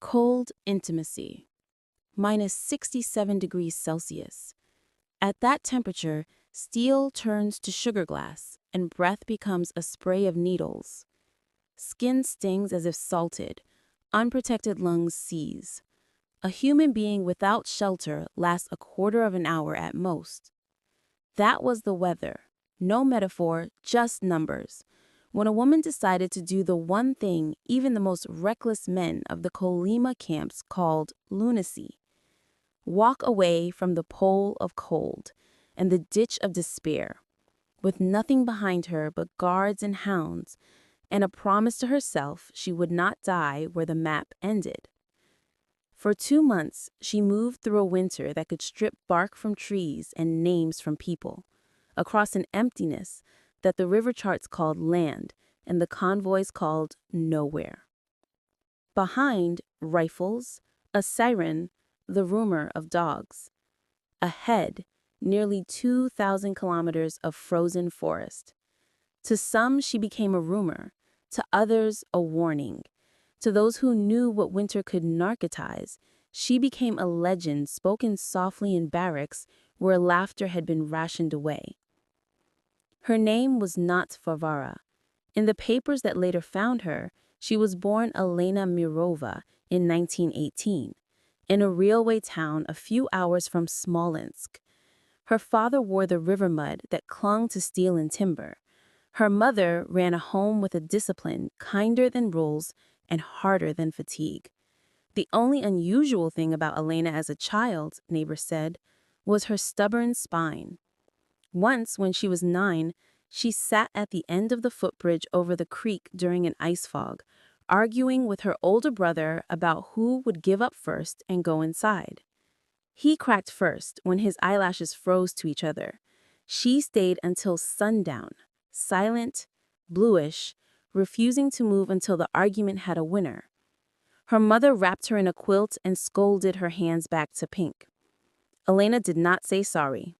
Cold intimacy, minus 67 degrees Celsius. At that temperature, steel turns to sugar glass, and breath becomes a spray of needles. Skin stings as if salted, unprotected lungs seize. A human being without shelter lasts a quarter of an hour at most. That was the weather. No metaphor, just numbers. When a woman decided to do the one thing even the most reckless men of the Kolyma camps called lunacy, walk away from the pole of cold and the ditch of despair, with nothing behind her but guards and hounds, and a promise to herself she would not die where the map ended. For 2 months, she moved through a winter that could strip bark from trees and names from people, across an emptiness that the river charts called land and the convoys called nowhere. Behind, rifles, a siren, the rumor of dogs. Ahead, nearly 2,000 kilometers of frozen forest. To some, she became a rumor, to others, a warning. To those who knew what winter could narcotize, she became a legend spoken softly in barracks where laughter had been rationed away. Her name was not Varvara. In the papers that later found her, she was born Elena Mirova in 1918, in a railway town a few hours from Smolensk. Her father wore the river mud that clung to steel and timber. Her mother ran a home with a discipline kinder than rules and harder than fatigue. The only unusual thing about Elena as a child, neighbors said, was her stubborn spine. Once, when she was 9, she sat at the end of the footbridge over the creek during an ice fog, arguing with her older brother about who would give up first and go inside. He cracked first when his eyelashes froze to each other. She stayed until sundown, silent, bluish, refusing to move until the argument had a winner. Her mother wrapped her in a quilt and scolded her hands back to pink. Elena did not say sorry.